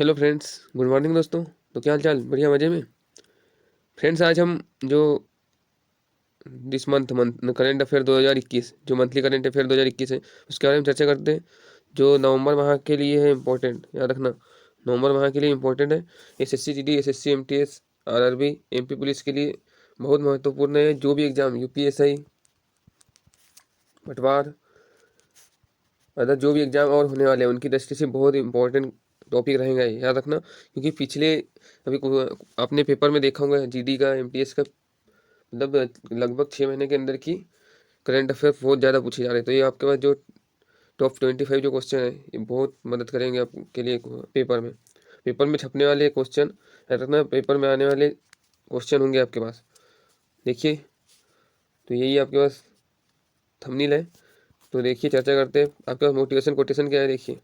Hello friends, good morning दोस्तों। तो क्या हाल चाल? बढ़िया, मज़े में। फ्रेंड्स, आज हम जो दिस मंथ करेंट अफेयर 2021 जो मंथली करेंट अफेयर 2021 है उसके बारे में चर्चा करते हैं। जो नवंबर माह के लिए है इम्पोर्टेंट, याद रखना। नवंबर माह के लिए इम्पोर्टेंट है। SSC GD, SSC MTS, RRB, MP police के लिए बहुत महत्वपूर्ण है। जो भी एग्जाम यूपीएसआई, पटवार, अदर जो भी एग्जाम और होने वाले हैं उनकी दृष्टि से बहुत इंपॉर्टेंट टॉपिक रहेगा ये, याद रखना। क्योंकि पिछले आपने पेपर में देखा होगा जीडी का, एमटीएस का, मतलब लगभग 6 महीने के अंदर की करंट अफेयर बहुत ज़्यादा पूछे जा रहे हैं। तो ये आपके पास जो टॉप 25 जो क्वेश्चन है ये बहुत मदद करेंगे आपके लिए पेपर में छपने वाले क्वेश्चन, याद रखना। पेपर में आने वाले क्वेश्चन होंगे आपके पास, देखिए। तो यही आपके पास थंबनेल है। तो देखिए, चर्चा करते हैं। आपके पास मोटिवेशन कोटेशन क्या है, देखिए।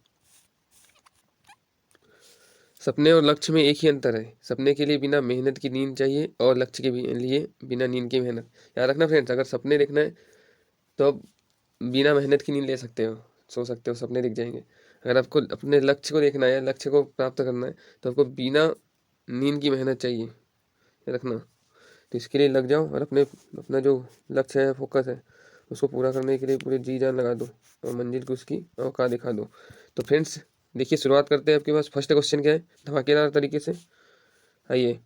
सपने और लक्ष्य में एक ही अंतर है। सपने के लिए बिना मेहनत की नींद चाहिए और लक्ष्य के लिए बिना नींद की मेहनत। याद रखना फ्रेंड्स, अगर सपने देखना है तो आप बिना मेहनत की नींद ले सकते हो, सो सकते हो, सपने दिख जाएंगे। अगर आपको अपने लक्ष्य को देखना है, लक्ष्य को प्राप्त करना है, तो आपको बिना नींद की मेहनत चाहिए, याद रखना। तो इसके लिए लग जाओ और अपना जो लक्ष्य है, फोकस है, उसको पूरा करने के लिए पूरी जी जान लगा दो और मंजिल को उसकी औकात दिखा दो। तो फ्रेंड्स देखिए, शुरुआत करते हैं। आपके पास फर्स्ट क्वेश्चन क्या है, धमाकेदार तरीके से। आइए,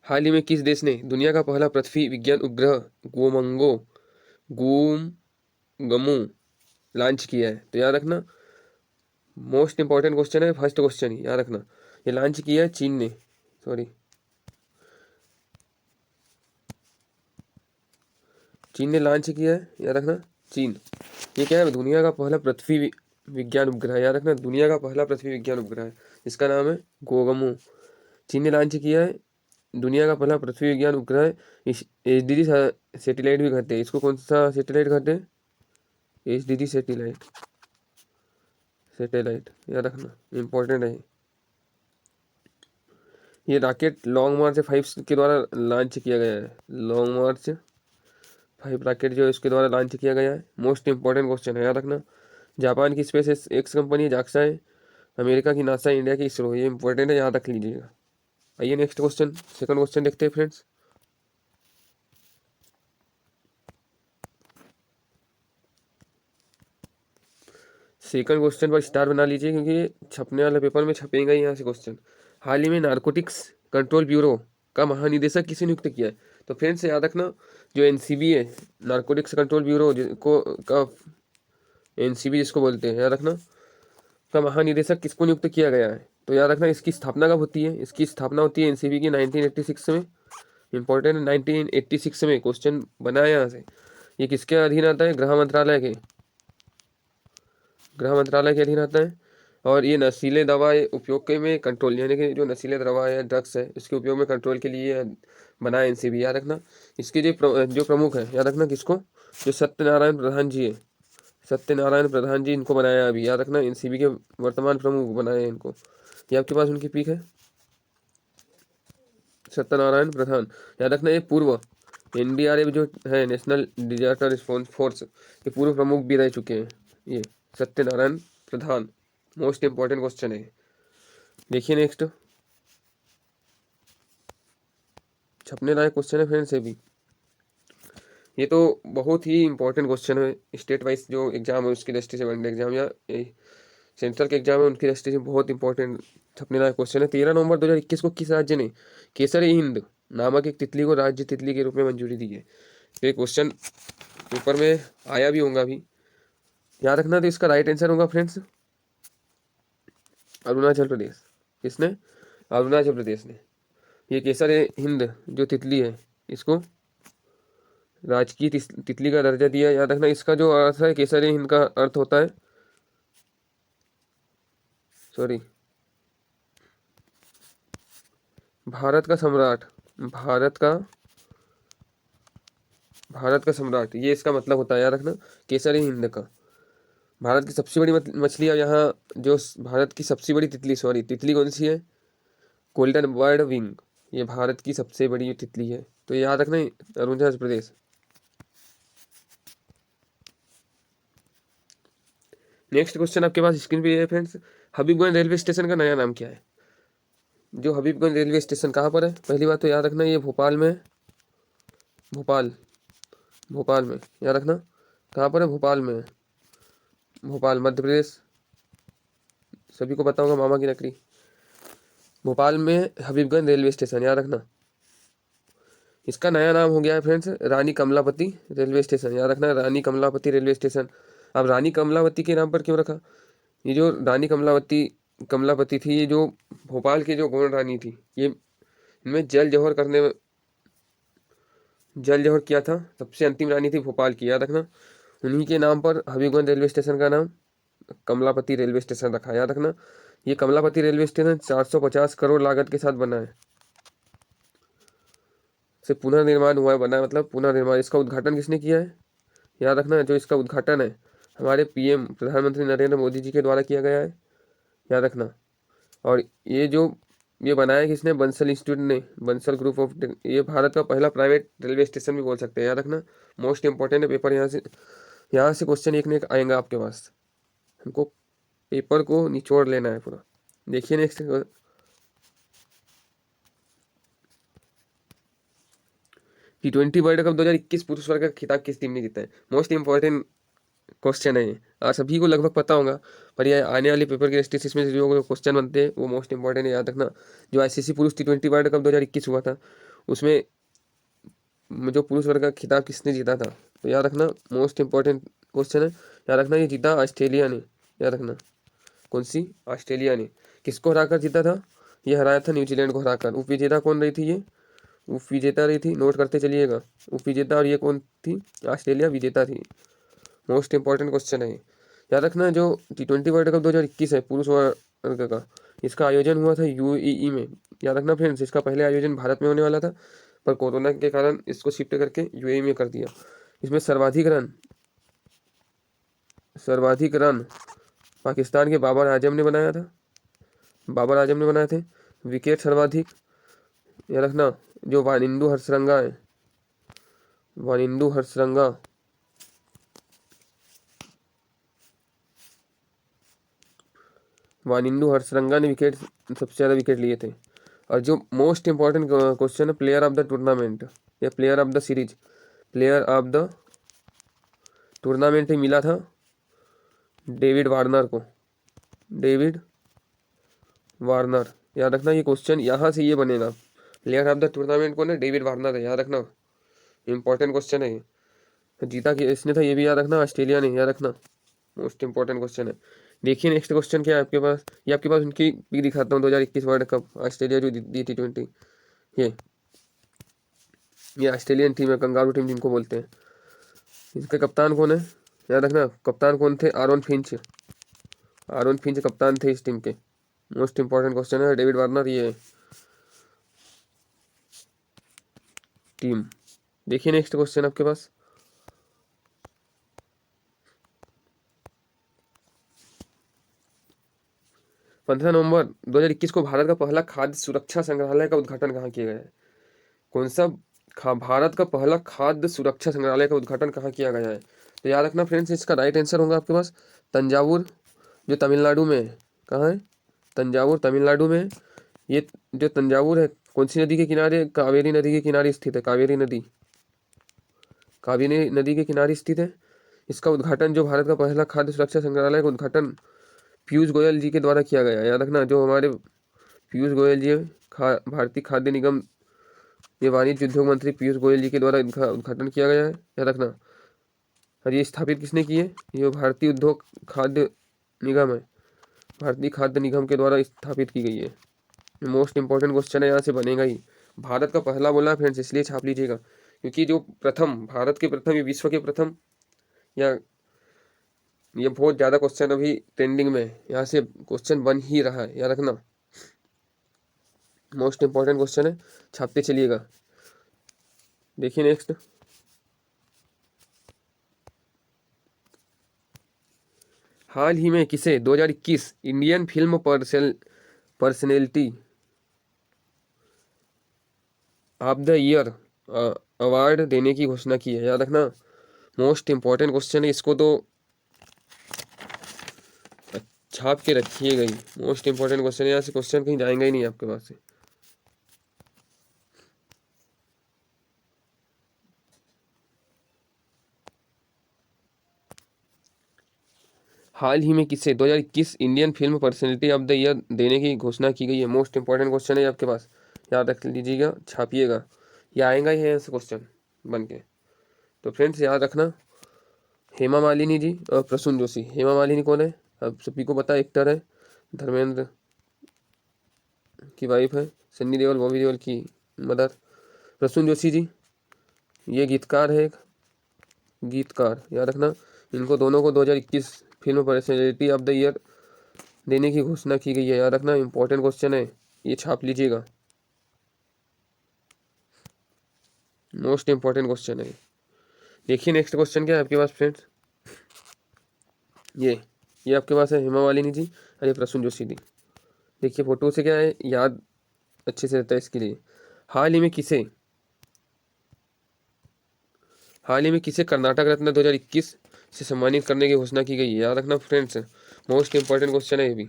हाल ही में किस देश ने दुनिया का पहला पृथ्वी विज्ञान उपग्रह गूम गमू लॉन्च किया है? तो याद रखना, मोस्ट इंपॉर्टेंट क्वेश्चन है, फर्स्ट क्वेश्चन ही, याद रखना। ये लॉन्च किया है चीन ने, सॉरी, चीन ने लॉन्च किया है, याद रखना, चीन। ये क्या है? दुनिया का पहला पृथ्वी विज्ञान उपग्रह, याद रखना, दुनिया का पहला पृथ्वी विज्ञान उपग्रह है। इसका नाम है गोगमू। चीन ने लॉन्च किया है, दुनिया का पहला पृथ्वी विज्ञान उपग्रह है। इस एचडीडी सैटेलाइट भी कहते हैं इसको। कौन सा सैटेलाइट कहते हैं? एचडीडी सैटेलाइट, याद रखना, इम्पोर्टेंट है। ये रॉकेट लॉन्ग मार्च 5 के द्वारा लॉन्च किया गया है। लॉन्ग मार्च 5 रॉकेट जो है इसके द्वारा लॉन्च किया गया है। मोस्ट इंपॉर्टेंट क्वेश्चन है, याद रखना। जापान की स्पेस एक्स कंपनी जाक्सा है, अमेरिका की नासा, इंडिया की इसरो। ये इंपॉर्टेंट है, याद रख लीजिएगा। आइए नेक्स्ट क्वेश्चन, सेकंड क्वेश्चन देखते हैं फ्रेंड्स। सेकंड क्वेश्चन पर स्टार बना लीजिए, क्योंकि ये छपने वाले पेपर में छपेगा ही यहाँ से क्वेश्चन। हाल ही में नारकोटिक्स कंट्रोल ब्यूरो का महानिदेशक किसे नियुक्त किया है? तो फ्रेंड्स याद रखना, जो एनसीबी है, नारकोटिक्स कंट्रोल ब्यूरो को का एनसीबी जिसको बोलते हैं, याद रखना, का महानिदेशक किसको नियुक्त किया गया है? तो याद रखना, इसकी स्थापना कब होती है? इसकी स्थापना होती है एनसीबी की 1986 में। इंपॉर्टेंट, 1986 में क्वेश्चन बना है यहाँ से। ये किसके अधीन आता है? गृह मंत्रालय के अधीन आता है। और ये नशीले दवा उपयोग के में कंट्रोल, यानी कि जो नशीले दवा है, ड्रग्स है, इसके उपयोग में कंट्रोल के लिए बना है एनसीबी, याद रखना। इसके जो प्रमुख है, याद रखना किसको? जो सत्यनारायण प्रधान जी है, सत्यनारायण प्रधान जी इनको बनाया अभी, याद रखना। एनसीबी के वर्तमान प्रमुख बनाए हैं इनको। ये आपके पास उनकी पीक है, सत्यनारायण प्रधान, याद रखना। ये पूर्व एनडीआरएफ जो है, नेशनल डिजास्टर रिस्पॉन्स फोर्स, ये पूर्व प्रमुख भी रह चुके हैं, ये सत्यनारायण प्रधान। मोस्ट इंपॉर्टेंट क्वेश्चन है, देखिए नेक्स्ट। छपने लायक क्वेश्चन है फ्रेंड्स ये भी। ये तो बहुत ही इंपॉर्टेंट क्वेश्चन है। स्टेट वाइज जो एग्जाम है उसकी दृष्टि से, वनडे एग्जाम या सेंट्रल के एग्जाम है उनकी दृष्टि से बहुत इंपॉर्टेंट छपने लायक क्वेश्चन है। 13 नवंबर 2021 को किस राज्य ने केसर ए हिंद नामक एक तितली को राज्य तितली के रूप में मंजूरी दी है? तो ये क्वेश्चन पेपर में आया भी होगा अभी, याद रखना। तो इसका राइट आंसर होगा फ्रेंड्स अरुणाचल प्रदेश। किसने? अरुणाचल प्रदेश ने। ये केसर ए हिंद जो तितली है, इसको राजकीय तितली का दर्जा दिया, याद रखना। इसका जो अर्थ है, केसर ए हिंद का अर्थ होता है, सॉरी, भारत का सम्राट, भारत का भारत का सम्राट, ये इसका मतलब होता है, याद रखना, केसर ए हिंद का। भारत की सबसे बड़ी मछली है यहाँ, जो भारत की सबसे बड़ी तितली, सॉरी, तितली कौन सी है? गोल्डन बर्ड विंग, ये भारत की सबसे बड़ी तितली है। तो ये याद रखना, अरुणाचल प्रदेश। नेक्स्ट क्वेश्चन आपके पास स्क्रीन पे है फ्रेंड्स, हबीबगंज रेलवे स्टेशन का नया नाम क्या है? जो हबीबगंज रेलवे स्टेशन कहाँ पर है? पहली बात तो याद रखना ये भोपाल में है। भोपाल, भोपाल में याद रखना। कहाँ पर है? भोपाल में है। भोपाल मध्य प्रदेश, सभी को पता होगा, मामा की नगरी। भोपाल में हबीबगंज रेलवे स्टेशन याद रखना। इसका नया नाम हो गया है फ्रेंड्स रानी कमलापति रेलवे स्टेशन, याद रखना रानी कमलापति रेलवे स्टेशन। अब रानी कमलावती के नाम पर क्यों रखा? ये जो रानी कमलापति थी, ये जो भोपाल की जो गौड़ रानी थी, ये इनमें जल जौहर किया था, सबसे अंतिम रानी थी भोपाल की, याद रखना। उन्हीं के नाम पर हबीबगंज रेलवे स्टेशन का नाम कमलापति रेलवे स्टेशन रखा, याद रखना। ये कमलापति रेलवे स्टेशन 450 करोड़ लागत के साथ बना है, से पुनर्निर्माण हुआ है, बना है मतलब पुनर्निर्माण। इसका उद्घाटन किसने किया है? याद रखना जो इसका उद्घाटन है हमारे पीएम प्रधानमंत्री नरेंद्र मोदी जी के द्वारा किया गया है, याद रखना। और ये बनाया किसने? बंसल इंस्टीट्यूट ने, बंसल ग्रुप ऑफ, ये भारत का पहला प्राइवेट रेलवे स्टेशन भी बोल सकते हैं, याद रखना। मोस्ट इंपॉर्टेंट है पेपर, यहाँ से क्वेश्चन एक न एक आएगा आपके पास, हमको पेपर को निचोड़ लेना है पूरा। देखिए नेक्स्ट, T20 वर्ल्ड कप 2021 पुरुष वर्ग का खिताब किस टीम ने जीता है? मोस्ट इंपॉर्टेंट क्वेश्चन है ये, आज सभी को लगभग पता होगा, पर ये आने वाले पेपर के स्टेटिस्टिक्स में जो क्वेश्चन बनते हैं वो मोस्ट इंपॉर्टेंट है, याद रखना। जो आईसीसी पुरुष T20 वर्ल्ड कप 2021 हुआ था, उसमें जो पुरुष वर्ग का खिताब किसने जीता था? तो याद रखना मोस्ट इंपॉर्टेंट क्वेश्चन है, याद रखना ये जीता ऑस्ट्रेलिया ने, याद रखना। कौन सी? ऑस्ट्रेलिया ने। किसको हराकर जीता था? ये हराया था न्यूजीलैंड को हराकर। उप विजेता कौन रही थी? ये उप विजेता रही थी, नोट करते चलिएगा, उप विजेता। और ये कौन थी? ऑस्ट्रेलिया विजेता थी। मोस्ट इंपॉर्टेंट क्वेश्चन है, याद रखना। जो T20 वर्ल्ड कप 2021 है पुरुष वर्ग का, इसका आयोजन हुआ था यूएई में, याद रखना फ्रेंड्स। इसका पहले आयोजन भारत में होने वाला था, पर कोरोना के कारण इसको शिफ्ट करके यूएई में कर दिया। इसमें सर्वाधिक रन पाकिस्तान के बाबर आजम ने बनाया था, बाबर आजम ने बनाए थे। विकेट सर्वाधिक, याद रखना, जो वानिंदु हरसरंगा है, वानिंदु हरसरंगा, वानिंदु हरसरंगा ने विकेट, सबसे ज़्यादा विकेट लिए थे। और जो मोस्ट इंपॉर्टेंट क्वेश्चन है, प्लेयर ऑफ द टूर्नामेंट या player of the series, player of the tournament ही मिला था डेविड वार्नर को, डेविड वार्नर, याद रखना। ये क्वेश्चन यहाँ से ये बनेगा, प्लेयर ऑफ द टूर्नामेंट को ना डेविड वार्नर है, याद रखना। इंपॉर्टेंट क्वेश्चन है ये। जीता कि इसने था, ये भी याद रखना, ऑस्ट्रेलिया ने, याद रखना। मोस्ट इंपॉर्टेंट क्वेश्चन है। देखिए नेक्स्ट क्वेश्चन क्या है आपके पास, ये आपके पास उनकी भी दिखाता हूँ 2021 वर्ल्ड कप ऑस्ट्रेलिया जो दी T20, ये ऑस्ट्रेलियन टीम है, कंगारू टीम जिनको बोलते हैं। इसके कप्तान कौन है? याद रखना, कप्तान कौन थे? आरोन फिंच, आरोन फिंच कप्तान थे इस टीम के। मोस्ट इंपॉर्टेंट क्वेश्चन है। डेविड वार्नर ये टीम। देखिए नेक्स्ट क्वेश्चन आपके पास, 15 नवंबर 2021 को भारत का पहला खाद्य सुरक्षा संग्रहालय का उद्घाटन कहाँ किया गया है? कौन सा भारत का पहला खाद्य सुरक्षा संग्रहालय का उद्घाटन कहाँ किया गया है? तो याद रखना फ्रेंड्स, इसका राइट आंसर होगा आपके पास तंजावुर, जो तमिलनाडु में है। कहाँ है? तंजावुर तमिलनाडु में। ये जो तंजावुर है कौन सी नदी के किनारे? कावेरी नदी के किनारे स्थित है, कावेरी नदी के किनारे स्थित है। इसका उद्घाटन, जो भारत का पहला खाद्य सुरक्षा संग्रहालय का उद्घाटन पीयूष गोयल जी के द्वारा किया गया, याद रखना। जो हमारे पीयूष गोयल जी भारतीय खाद्य निगम, ये वाणिज्य उद्योग मंत्री पीयूष गोयल जी के द्वारा इनका उद्घाटन किया गया है, याद रखना। और ये स्थापित किसने की है? ये भारतीय उद्योग खाद्य निगम है, भारतीय खाद्य निगम के द्वारा स्थापित की गई है। मोस्ट इंपॉर्टेंट क्वेश्चन है, यहाँ से बनेगा ही। भारत का पहला बोला फ्रेंड्स, इसलिए छाप लीजिएगा, क्योंकि जो प्रथम, भारत के प्रथम, ये विश्व के प्रथम, या ये बहुत ज़्यादा क्वेश्चन अभी ट्रेंडिंग में, यहाँ से क्वेश्चन बन ही रहा है, याद रखना। मोस्ट इंपॉर्टेंट क्वेश्चन है, छापते चलिएगा। देखिए नेक्स्ट, हाल ही में किसे 2021 Indian film personality of the year award देने की घोषणा की है, याद रखना। मोस्ट इंपॉर्टेंट क्वेश्चन है, इसको तो छाप के रखिएगा ही, मोस्ट इंपॉर्टेंट क्वेश्चन है, यहाँ से क्वेश्चन कहीं जाएंगे ही नहीं आपके पास से। हाल ही में किसे 2021 Indian film personality of the year देने की घोषणा की गई है? मोस्ट इंपॉर्टेंट क्वेश्चन है आपके पास, याद रख लीजिएगा, छापिएगा, ये आएगा ही है ऐसे क्वेश्चन बन के। तो फ्रेंड्स याद रखना, हेमा मालिनी जी और प्रसून जोशी। हेमा मालिनी कौन है? अब सभी को पता है, एक्टर है, धर्मेंद्र की वाइफ है, सन्नी देओल बॉबी देओल की मदर। प्रसून जोशी जी ये गीतकार है, एक गीतकार, याद रखना। इनको दोनों को 2021 film personality of the year देने की घोषणा की गई है, याद रखना, इंपॉर्टेंट क्वेश्चन है, ये छाप लीजिएगा, मोस्ट इंपॉर्टेंट क्वेश्चन है। देखिए नेक्स्ट क्वेश्चन क्या है आपके पास फ्रेंड्स, ये आपके पास है हेमा मालिनी जी और ये प्रसून जोशी जी। देखिए फोटो से क्या है, याद अच्छे से रहता है इसके लिए। हाल ही में किसे कर्नाटक रत्न 2021 से सम्मानित करने की घोषणा की गई है, याद रखना फ्रेंड्स, मोस्ट इंपॉर्टेंट क्वेश्चन है ये भी।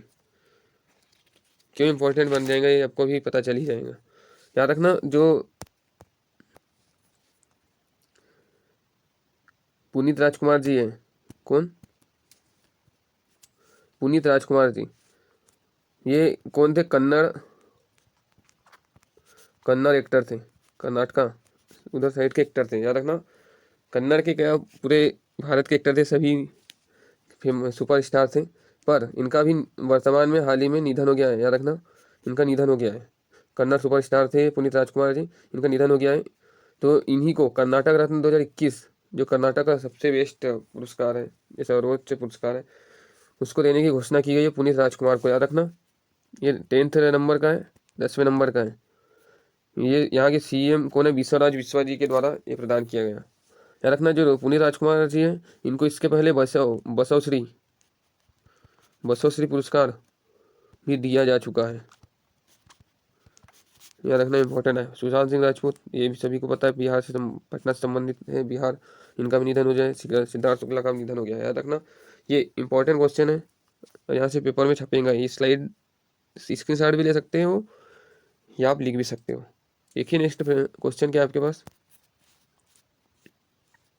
क्यों इंपॉर्टेंट बन जाएगा ये आपको भी पता चल ही जाएगा। याद रखना, जो पुनीत राजकुमार जी है, कौन? पुनीत राजकुमार जी, ये कौन थे? कन्नड़ एक्टर थे, कर्नाटका उधर साइड के एक्टर थे, याद रखना। कन्नड़ के क्या पूरे भारत के एक्टर थे, सभी फेमस सुपरस्टार थे, पर इनका भी वर्तमान में हाल ही में निधन हो गया है, याद रखना, इनका निधन हो गया है। कन्नड़ सुपरस्टार थे पुनीत राजकुमार जी, इनका निधन हो गया है। तो इन्हीं को कर्नाटक रत्न 2021, जो कर्नाटक का सबसे बेस्ट पुरस्कार है, ये सर्वोच्च पुरस्कार है, उसको देने की घोषणा की गई है पुनीत राजकुमार को, याद रखना। ये 10th नंबर का है, 10वें नंबर का है। ये यहाँ के सीएम कौन है? विश्वराज विश्वा जी के द्वारा ये प्रदान किया गया। याद रखना, जो पुनीत राजकुमार जी हैं, इनको इसके पहले बसवश्री पुरस्कार भी दिया जा चुका है, याद रखना, इंपॉर्टेंट है। सुशांत सिंह राजपूत, ये भी सभी को पता है, बिहार से पटना से संबंधित है, बिहार, इनका भी निधन हो जाए। सिद्धार्थ शुक्ला का भी निधन हो गया, याद रखना, ये इंपॉर्टेंट क्वेश्चन है और यहाँ से पेपर में छपेगा। ये स्लाइड स्क्रीनशॉट भी ले सकते हो या आप लिख भी सकते हो। देखिए नेक्स्ट क्वेश्चन क्या है आपके पास,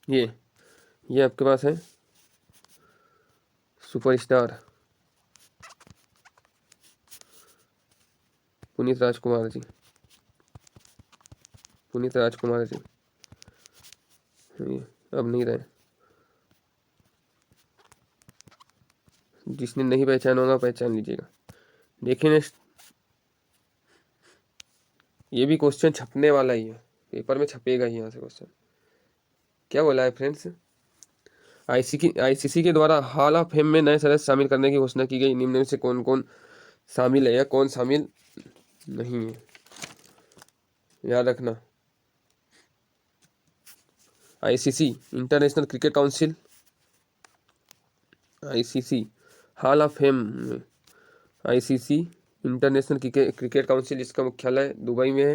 ये आपके पास है सुपरस्टार पुनीत राजकुमार जी, पुनीत राजकुमार जी ये अब नहीं रहे, जिसने नहीं पहचाना होगा पहचान लीजिएगा। देखिए नेक्स्ट, ये भी क्वेश्चन छपने वाला ही है, पेपर में छपेगा ही यहाँ से क्वेश्चन। क्या बोला है फ्रेंड्स, आईसीसी के द्वारा हॉल ऑफ फेम में नए सदस्य शामिल करने की घोषणा की गई, निम्न में से कौन कौन शामिल है या कौन शामिल नहीं है, याद रखना। ICC international cricket council, ICC hall of fame में, आईसीसी इंटरनेशनल क्रिकेट काउंसिल, इसका मुख्यालय दुबई में है,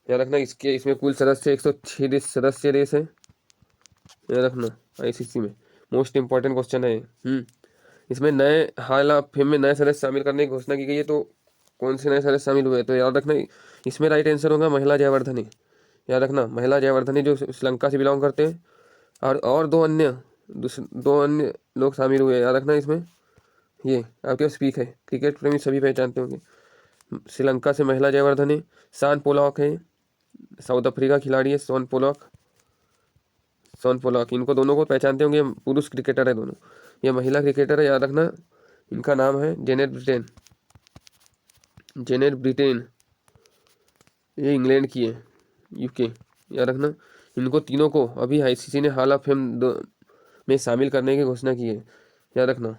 याद रखना। इसमें कुल सदस्य 106 सदस्य देश है, याद रखना। आईसीसी में मोस्ट इंपॉर्टेंट क्वेश्चन है। इसमें नए हाल ऑफ फेम में नए सदस्य शामिल करने की घोषणा की गई है, तो कौन से नए सदस्य शामिल हुए? तो याद रखना, इसमें राइट आंसर होगा महिला जयवर्धने, याद रखना, महिला जयवर्धने जो श्रीलंका से बिलोंग करते हैं, और दो अन्य लोग शामिल हुए, याद रखना। इसमें ये आपके पास स्पीक है, क्रिकेट प्रेमी सभी पहचानते होंगे। श्रीलंका से महिला जयवर्धने, शान पोलाक है, साउथ अफ्रीका खिलाड़ी है शॉन पोलाक, इनको दोनों को पहचानते होंगे, पुरुष क्रिकेटर है दोनों। ये महिला क्रिकेटर है, याद रखना, इनका नाम है जेनेट ब्रिटेन, ये इंग्लैंड की है, यूके, याद रखना। इनको तीनों को अभी आईसीसी ने हॉल ऑफ फेम में शामिल करने की घोषणा की है, याद रखना।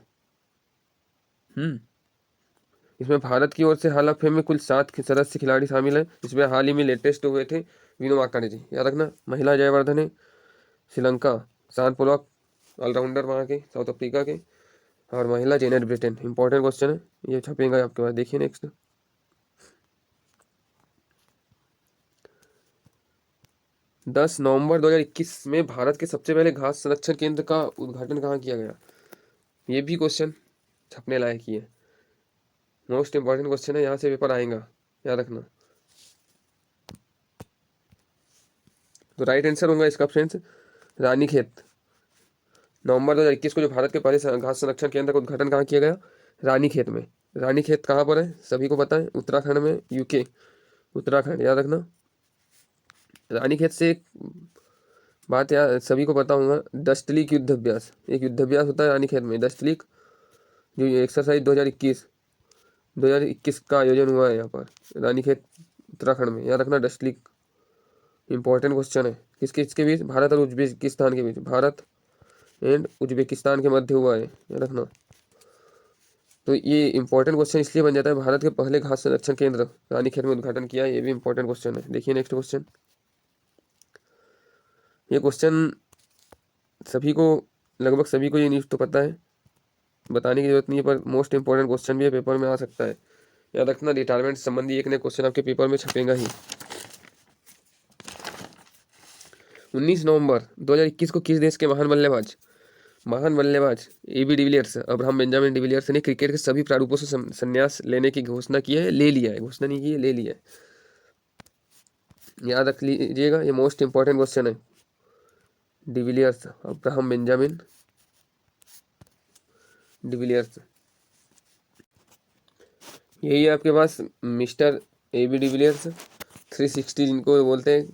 इसमें भारत की ओर से हॉल ऑफ फेम में कुल 7 सदस्य खिलाड़ी शामिल हैं, इसमें हाल ही में लेटेस्ट हुए थे विनो मार्कंडे जी, याद रखना। महिला जयवर्धने श्रीलंका, शान पोलाक ऑलराउंडर वहाँ के साउथ अफ्रीका के, और महिला जेनेट ब्रिटेन। इंपॉर्टेंट क्वेश्चन है, ये छपेगा आपके पास। देखिए नेक्स्ट, 10 नवंबर 2021 में भारत के सबसे पहले घास संरक्षण केंद्र का उद्घाटन कहाँ किया गया? ये भी क्वेश्चन छपने लायक ही है। मोस्ट इंपॉर्टेंट क्वेश्चन है, यहाँ से पेपर आएगा, याद रखना। तो राइट आंसर होगा इसका फ्रेंड्स रानीखेत। नवंबर 2021 को जो भारत के पहले घास संरक्षण केंद्र का उद्घाटन कहाँ किया गया? रानीखेत में। रानीखेत कहाँ पर है सभी को पता है? उत्तराखंड में, यूके, उत्तराखंड, याद रखना। रानीखेत से एक बात यार सभी को पता होगा, डस्टलीक युद्ध अभ्यास, एक युद्ध अभ्यास होता है रानीखेत में, डस्टलीक, जो एक्सरसाइज 2021 का आयोजन हुआ है यहाँ पर रानीखेत उत्तराखंड में, याद रखना। डस्टलीक इंपॉर्टेंट क्वेश्चन है। किसके किसके बीच? भारत और उज्बेकिस्तान के बीच, भारत एंड उज्बेकिस्तान के मध्य हुआ है, याद रखना। तो ये इंपॉर्टेंट क्वेश्चन इसलिए बन जाता है, भारत के पहले घास संरक्षण केंद्र रानीखेत में उद्घाटन किया, ये भी इंपॉर्टेंट क्वेश्चन है। देखिए नेक्स्ट क्वेश्चन। ये क्वेश्चन सभी को, लगभग सभी को ये न्यूज़ तो पता है, बताने की जरूरत नहीं है, पर मोस्ट इंपॉर्टेंट क्वेश्चन भी है, पेपर में आ सकता है, याद रखना। रिटायरमेंट संबंधी एक नया क्वेश्चन आपके पेपर में छपेगा ही। 19 नवंबर 2021 को किस देश के महान बल्लेबाज AB de Villiers, Abraham Benjamin de Villiers ने क्रिकेट के सभी प्रारूपों से संन्यास लेने की घोषणा की है? ले लिया है, घोषणा नहीं की है, ले लिया है, याद रख लीजिएगा, ये मोस्ट इंपॉर्टेंट क्वेश्चन है। डिविलियर्स, अब्राहम बेंजामिन डिविलियर्स, यही है आपके पास मिस्टर AB डिविलियर्स 360 जिनको बोलते हैं,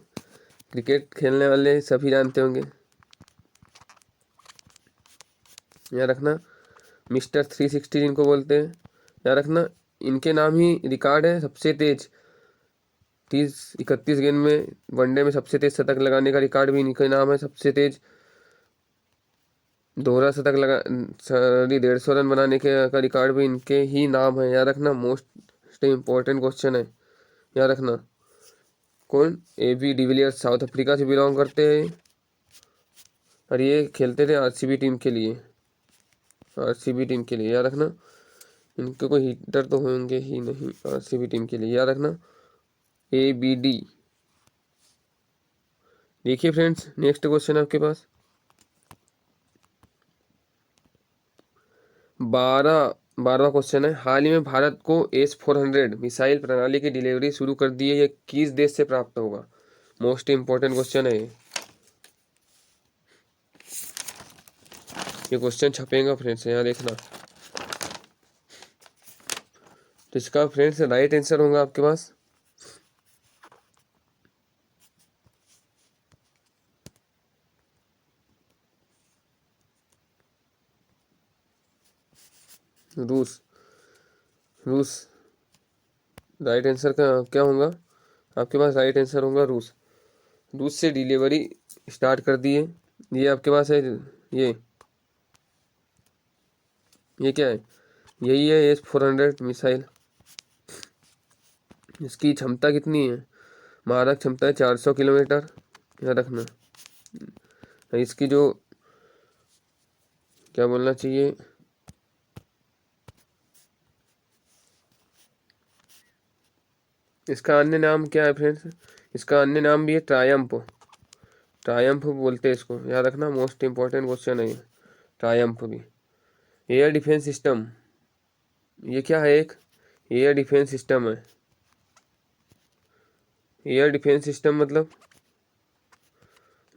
क्रिकेट खेलने वाले सभी जानते होंगे, याद रखना। मिस्टर 360 जिनको बोलते हैं, याद रखना। इनके नाम ही रिकॉर्ड है सबसे तेज 31 गेंद में वनडे में सबसे तेज शतक लगाने का रिकॉर्ड भी इनके नाम है, सबसे तेज दोहरा शतक लगा 150 रन बनाने का रिकॉर्ड भी इनके ही नाम है, याद रखना। मोस्ट इम्पोर्टेंट क्वेश्चन है, याद रखना। कौन? AB डिविलियर्स साउथ अफ्रीका से बिलोंग करते हैं और ये खेलते थे RCB टीम के लिए, RCB टीम के लिए, याद रखना। इनके कोई हिटर तो होंगे ही नहीं RCB टीम के लिए, याद रखना। ABD। देखिए फ्रेंड्स नेक्स्ट क्वेश्चन आपके पास 12वां क्वेश्चन है। हाल ही में भारत को S-400 मिसाइल प्रणाली की डिलीवरी शुरू कर दी है, ये किस देश से प्राप्त होगा? मोस्ट इंपॉर्टेंट क्वेश्चन है ये क्वेश्चन छपेगा फ्रेंड्स, यहाँ देखना। तो इसका फ्रेंड्स राइट आंसर होगा आपके पास रूस। रूस राइट आंसर का क्या होगा आपके पास? राइट आंसर होगा रूस। रूस से डिलीवरी स्टार्ट कर दी है, ये आपके पास है। ये क्या है? यही है S-400 मिसाइल। इसकी क्षमता कितनी है? मारक क्षमता है 400 किलोमीटर, याद रखना। इसकी जो क्या बोलना चाहिए, इसका अन्य नाम क्या है फ्रेंड्स? इसका अन्य नाम भी है ट्रायम्फ, ट्रायम्फ बोलते हैं इसको, याद रखना। मोस्ट इंपॉर्टेंट क्वेश्चन है ये, ट्रायम्फ भी। एयर डिफेंस सिस्टम, ये क्या है? एक एयर डिफेंस सिस्टम है। एयर डिफेंस सिस्टम मतलब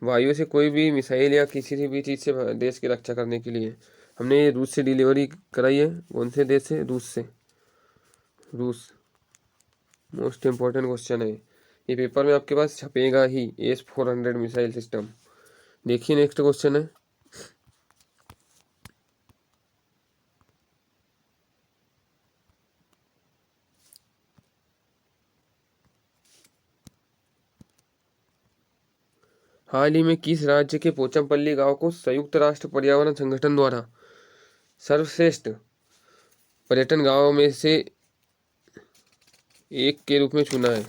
वायु से कोई भी मिसाइल या किसी से भी चीज़ से देश की रक्षा करने के लिए। हमने ये रूस से डिलीवरी कराई है, कौन से देश से? रूस से, रूस। मोस्ट इंपॉर्टेंट क्वेश्चन है ये, पेपर में आपके पास छपेगा ही, S-400 मिसाइल सिस्टम। देखिए नेक्स्ट क्वेश्चन है हाल ही में किस राज्य के पोचमपल्ली गांव को संयुक्त राष्ट्र पर्यावरण संगठन द्वारा सर्वश्रेष्ठ पर्यटन गांव में से एक के रूप में चुना है?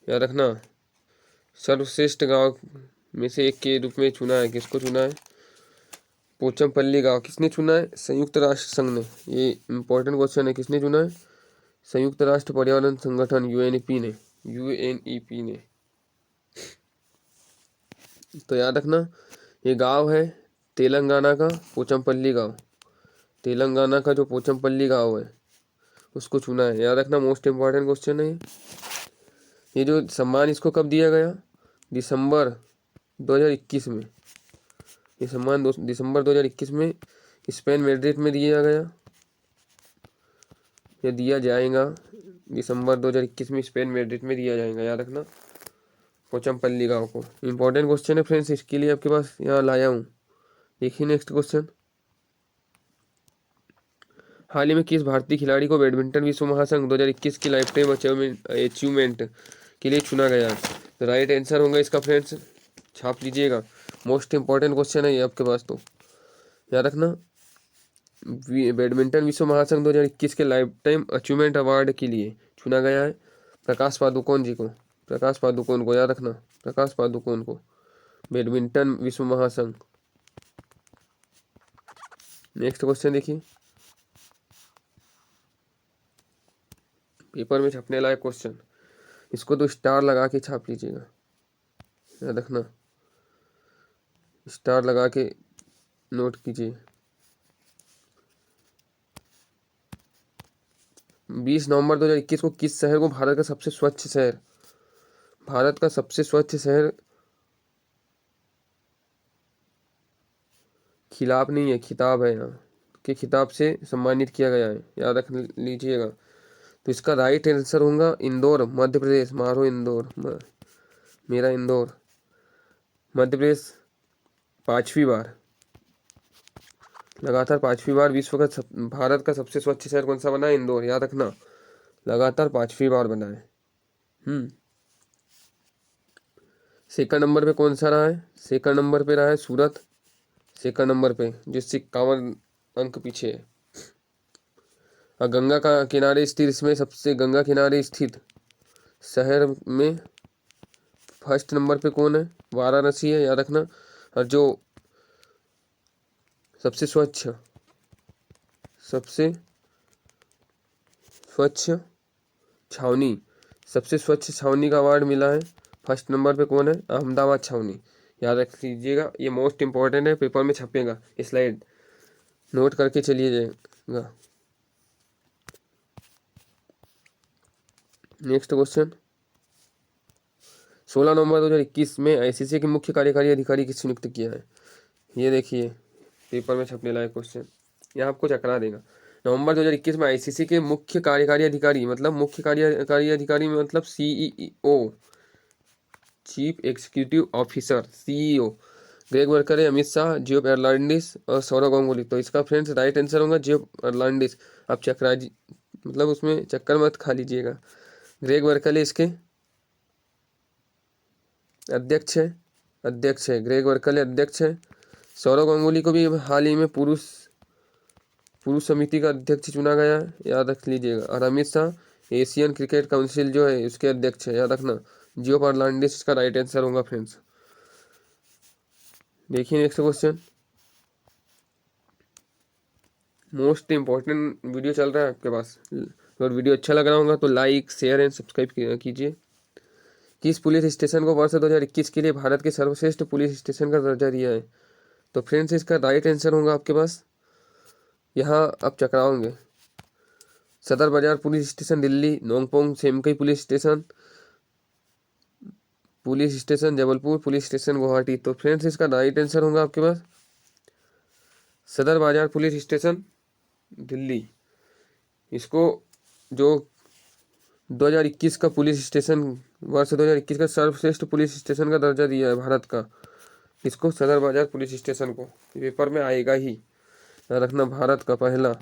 याद रखना, सर्वश्रेष्ठ गांव में से एक के रूप में चुना है। किसको चुना है? पोचमपल्ली गांव। किसने चुना है? संयुक्त राष्ट्र संघ ने। ये इंपॉर्टेंट क्वेश्चन है, किसने चुना है? संयुक्त राष्ट्र पर्यावरण संगठन UNEP ने, UNEP ने। तो याद रखना, ये गांव है तेलंगाना का पोचमपल्ली गांव, तेलंगाना का जो पोचमपल्ली गाँव है उसको चुना है। याद रखना, मोस्ट इम्पॉर्टेंट क्वेश्चन है ये। जो सम्मान इसको कब दिया गया? दिसंबर 2021 में। ये सम्मान दिसंबर 2021 में स्पेन मैड्रिड में दिया गया, ये दिया जाएगा दिसंबर 2021 में स्पेन मैड्रिड में दिया जाएगा। याद रखना, पोचमपल्ली गाँव को। इंपॉर्टेंट क्वेश्चन है फ्रेंड्स, इसके लिए आपके पास यहाँ लाया हूँ। देखिए नेक्स्ट क्वेश्चन। हाल ही में किस भारतीय खिलाड़ी को बैडमिंटन विश्व महासंघ 2021 की लाइफ टाइम अचीवमेंट के लिए चुना गया? तो राइट आंसर होगा इसका फ्रेंड्स, छाप लीजिएगा। मोस्ट इंपॉर्टेंट क्वेश्चन है ये आपके पास, तो याद रखना। बैडमिंटन विश्व महासंघ 2021 के लाइफ टाइम अचीवमेंट अवार्ड के लिए चुना गया है प्रकाश पादुकोण जी को। प्रकाश पादुकोण को याद रखना, प्रकाश पादुकोण को, बैडमिंटन विश्व महासंघ। नेक्स्ट क्वेश्चन देखिए, पेपर में छपने लायक क्वेश्चन, इसको तो स्टार लगा के छाप लीजिएगा। याद रखना, स्टार लगा के नोट कीजिए। 20 नवंबर 2021 को किस शहर को भारत का सबसे स्वच्छ शहर, भारत का सबसे स्वच्छ शहर, खिलाफ नहीं है, खिताब है यहाँ के, खिताब से सम्मानित किया गया है। याद रख लीजिएगा। तो इसका राइट आंसर होगा इंदौर, मध्य प्रदेश। मारो इंदौर, मेरा इंदौर, मध्य प्रदेश। 5वीं बार, लगातार 5वीं बार विश्व का भारत का सबसे स्वच्छ शहर कौन सा बना है? इंदौर। याद रखना, लगातार 5वीं बार बना है। सेकंड नंबर पे कौन सा रहा है? सेकंड नंबर पे रहा है सूरत, सेकंड नंबर पे, जिससे 51 अंक पीछे है। और गंगा का किनारे स्थित, इसमें सबसे गंगा किनारे स्थित शहर में फर्स्ट नंबर पे कौन है? वाराणसी है। याद रखना। और जो सबसे स्वच्छ छावनी, सबसे स्वच्छ छावनी का अवार्ड मिला है, फर्स्ट नंबर पे कौन है? अहमदाबाद छावनी। याद रख लीजिएगा, ये मोस्ट इंपॉर्टेंट है, पेपर में छपेगा, स्लाइड नोट करके चलिए जाएगा। नेक्स्ट क्वेश्चन, 16 नवंबर 2021 में आईसीसी के मुख्य कार्यकारी अधिकारी किसने नियुक्त किया है? ये देखिए, पेपर में छपने लायक क्वेश्चन, यहाँ आपको चकरा देगा। नवंबर 2021 में आईसीसी के मुख्य कार्यकारी अधिकारी, मतलब मुख्य कार्यकारी अधिकारी में मतलब CEO, chief executive officer, CEO Greg worker है, अमित शाह, जियो एर्नांडिस और सौरव गांगुली। तो इसका फ्रेंड्स राइट आंसर होगा जियो एर्नांडिस। आप चकरा मतलब उसमें चक्कर मत खा लीजिएगा। ग्रेग वर्कले इसके अध्यक्ष है, ग्रेग वर्कले अध्यक्ष है। सौरव गांगुली को भी हाल ही में पुरुष समिति का अध्यक्ष चुना गया है। याद रख लीजिएगा। और Amit Shah Asian cricket council जो है उसके अध्यक्ष है। याद रखना, जियो फर्नांडिस इसका राइट आंसर होगा फ्रेंड्स। देखिए next question, most important video चल रहा है आपके पास। अगर वीडियो अच्छा लग रहा होगा तो लाइक, शेयर एंड सब्सक्राइब कीजिए। किस पुलिस स्टेशन को वर्ष 2021 के लिए भारत के सर्वश्रेष्ठ पुलिस स्टेशन का दर्जा दिया है? तो फ्रेंड्स इसका राइट आंसर होगा आपके पास, यहाँ आप चकराओगे, Sadar Bazaar police station Delhi, Nongpong Semkai police station Jabalpur, police station Guwahati. तो फ्रेंड्स इसका राइट आंसर होगा आपके पास सदर बाजार पुलिस स्टेशन दिल्ली। इसको जो 2021 का पुलिस स्टेशन, वर्ष 2021 का सर्वश्रेष्ठ पुलिस स्टेशन का दर्जा दिया है भारत का, इसको सदर बाजार पुलिस स्टेशन को। पेपर में आएगा ही, याद रखना, भारत का पहला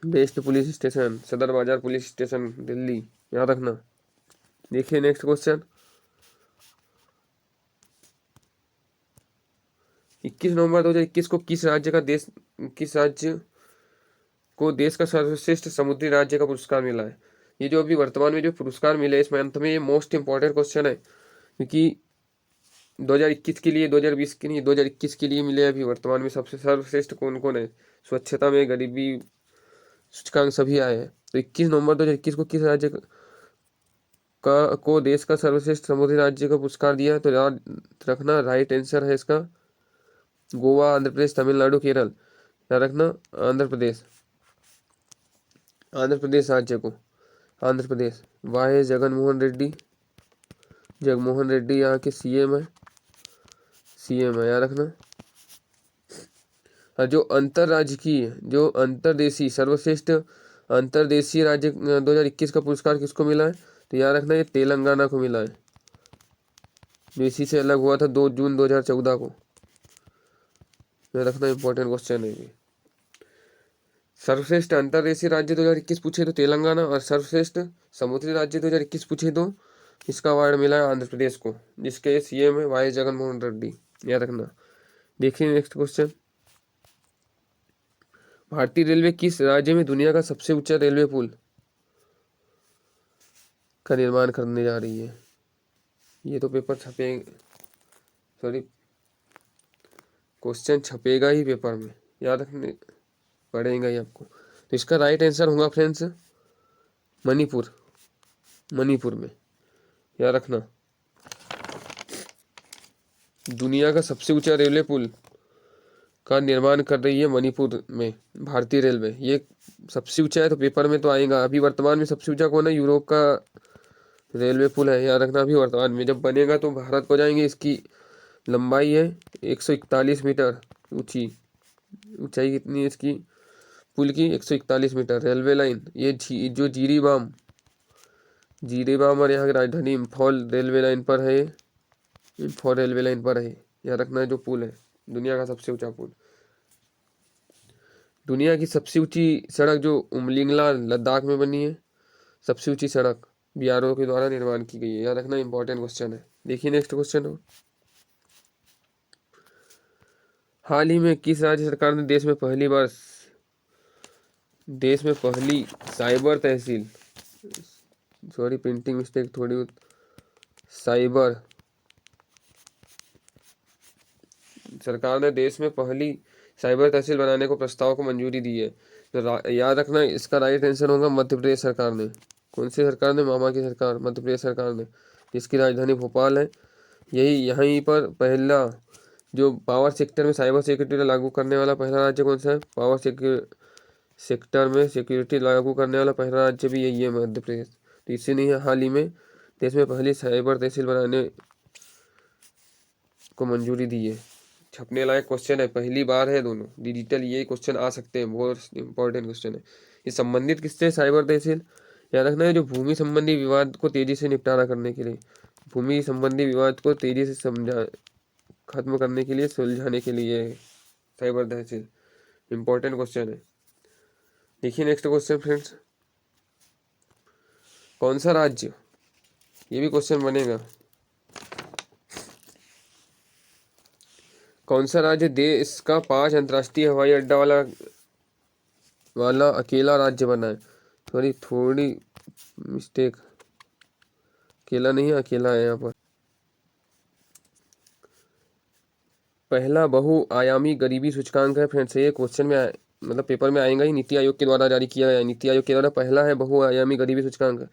बेस्ट पुलिस स्टेशन सदर बाजार पुलिस स्टेशन दिल्ली। याद रखना। देखिए नेक्स्ट क्वेश्चन, 21 नवंबर 2021 को किस राज्य को देश का सर्वश्रेष्ठ समुद्री राज्य का पुरस्कार मिला है? ये जो अभी वर्तमान में जो पुरस्कार मिले इस मंथ में, ये मोस्ट इंपॉर्टेंट क्वेश्चन है, क्योंकि 2021 के लिए, 2020 के नहीं, 2021 के लिए मिले अभी वर्तमान में सबसे सर्वश्रेष्ठ कौन कौन है? स्वच्छता में, गरीबी सूचकांक सभी आए हैं। तो 21 नवंबर 2021 को किस राज्य को देश का सर्वश्रेष्ठ समुद्री राज्य का पुरस्कार दिया है? तो याद रखना, राइट आंसर है इसका गोवा, आंध्र प्रदेश, तमिलनाडु, केरल। याद रखना आंध्र प्रदेश, आंध्र प्रदेश राज्य को, आंध्र प्रदेश। वाई जगनमोहन रेड्डी, जगमोहन रेड्डी यहाँ के सीएम है, सीएम है, याद रखना। जो अंतरराजकीय, जो अंतर्देशीय सर्वश्रेष्ठ अंतर्देशीय राज्य 2021 का पुरस्कार किसको मिला है? तो याद रखना ये तेलंगाना को मिला है, जो इसी से अलग हुआ था 2 जून 2014 को। याद रखना इंपॉर्टेंट क्वेश्चन है ये। सर्वश्रेष्ठ अंतर्देशीय राज्य 2021 पूछे तो तेलंगाना, और सर्वश्रेष्ठ समुद्री राज्य 2021 पूछे तो इसका अवार्ड मिला है आंध्र प्रदेश को, जिसके सीएम है वाई जगनमोहन रेड्डी। याद रखना। देखिए नेक्स्ट क्वेश्चन, भारतीय रेलवे किस राज्य में दुनिया का सबसे ऊंचा रेलवे पुल का निर्माण करने जा रही है? ये तो पेपर छपे, सॉरी क्वेश्चन छपेगा ही पेपर में, याद रखने पड़ेगा ही आपको। तो इसका राइट आंसर होगा फ्रेंड्स मणिपुर, मणिपुर में। याद रखना दुनिया का सबसे ऊंचा रेलवे पुल का निर्माण कर रही है मणिपुर में भारतीय रेलवे। ये सबसे ऊंचा है तो पेपर में तो आएगा। अभी वर्तमान में सबसे ऊंचा कौन है? यूरोप का रेलवे पुल है, याद रखना। अभी वर्तमान में जब बनेगा तो भारत को जाएंगे। इसकी लंबाई है 141 मीटर, ऊंचाई कितनी है इसकी पुल की? 141 मीटर। रेलवे लाइन ये जो जीरीबाम और यहाँ की राजधानी इम्फॉल रेलवे लाइन पर है, इम्फॉल रेलवे लाइन पर है। याद रखना जो पुल है दुनिया का सबसे ऊंचा पुल। दुनिया की सबसे ऊंची सड़क जो उमलिंगला लद्दाख में बनी है, सबसे ऊंची सड़क बीआरओ के द्वारा निर्माण की गई है। याद रखना इंपॉर्टेंट क्वेश्चन है। देखिए नेक्स्ट क्वेश्चन हो, हाल ही में किस राज्य सरकार ने देश में पहली साइबर तहसील, सॉरी प्रिंटिंग मिस्टेक थोड़ी बहुत, साइबर सरकार ने देश में पहली साइबर तहसील बनाने को प्रस्ताव को मंजूरी दी है। तो याद रखना इसका राइट आंसर होगा मध्य प्रदेश सरकार ने। कौन सी सरकार ने? मामा की सरकार, मध्य प्रदेश सरकार ने, जिसकी राजधानी भोपाल है। यहीं पर पहला जो पावर सेक्टर में साइबर सिक्योरिटी लागू करने वाला पहला राज्य कौन सा है? पावर सेक्टर में सिक्योरिटी लागू करने वाला पहला राज्य भी यही है, मध्य प्रदेश। तो इसी ने हाल ही में देश में पहली साइबर तहसील बनाने को मंजूरी दी है। छपने लायक क्वेश्चन है, पहली बार है दोनों डिजिटल, ये क्वेश्चन आ सकते हैं, बहुत इंपॉर्टेंट क्वेश्चन है। ये संबंधित किससे? साइबर तहसील। याद रखना है जो भूमि संबंधी विवाद को तेजी से निपटारा करने के लिए, भूमि संबंधी विवाद को तेजी से खत्म करने के लिए, सुलझाने के लिए साइबर तहसील। इंपॉर्टेंट क्वेश्चन है। देखिए नेक्स्ट क्वेश्चन फ्रेंड्स, कौन सा राज्य, ये भी क्वेश्चन बनेगा, कौन सा राज्य देश का 5 अंतर्राष्ट्रीय हवाई अड्डा वाला अकेला राज्य बना है? थोड़ी मिस्टेक, अकेला नहीं है, अकेला है यहाँ पर। पहला बहुआयामी गरीबी सूचकांक है फ्रेंड्स, ये क्वेश्चन में मतलब पेपर में आएगा ही, नीति आयोग के द्वारा जारी किया गया है। नीति आयोग के द्वारा पहला है बहुआयामी गरीबी सूचकांक।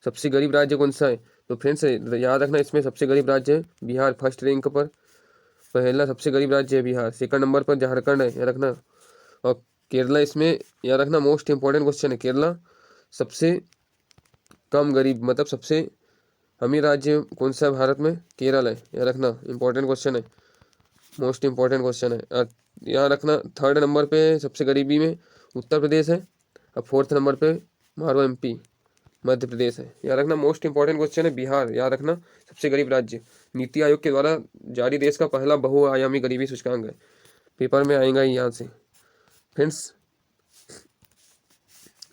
सबसे गरीब राज्य कौन सा है? तो फ्रेंड्स याद रखना इसमें सबसे गरीब राज्य है बिहार, फर्स्ट रैंक पर, पहला सबसे गरीब राज्य है बिहार। सेकंड नंबर पर झारखंड है, याद रखना। और केरला इसमें, याद रखना मोस्ट इंपॉर्टेंट क्वेश्चन है, केरला सबसे कम गरीब मतलब सबसे अमीर राज्य कौन सा है भारत में? केरल है, याद रखना इंपॉर्टेंट क्वेश्चन है, मोस्ट इंपॉर्टेंट क्वेश्चन है। याद रखना थर्ड नंबर पे सबसे गरीबी में उत्तर प्रदेश है, और फोर्थ नंबर पे मारो एमपी मध्य प्रदेश है। याद रखना मोस्ट इंपॉर्टेंट क्वेश्चन है बिहार, याद रखना सबसे गरीब राज्य, नीति आयोग के द्वारा जारी देश का पहला बहुआयामी गरीबी सूचकांक है। पेपर में आएगा ही यहाँ से friends.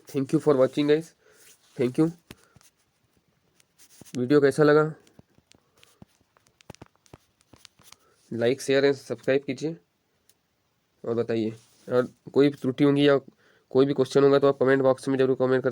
Thank you for watching guys, thank you. Video कैसा लगा? लाइक शेयर एंड सब्सक्राइब कीजिए और बताइए। और कोई भी त्रुटि होंगी या कोई भी क्वेश्चन होगा तो आप कमेंट बॉक्स में जरूर कमेंट कर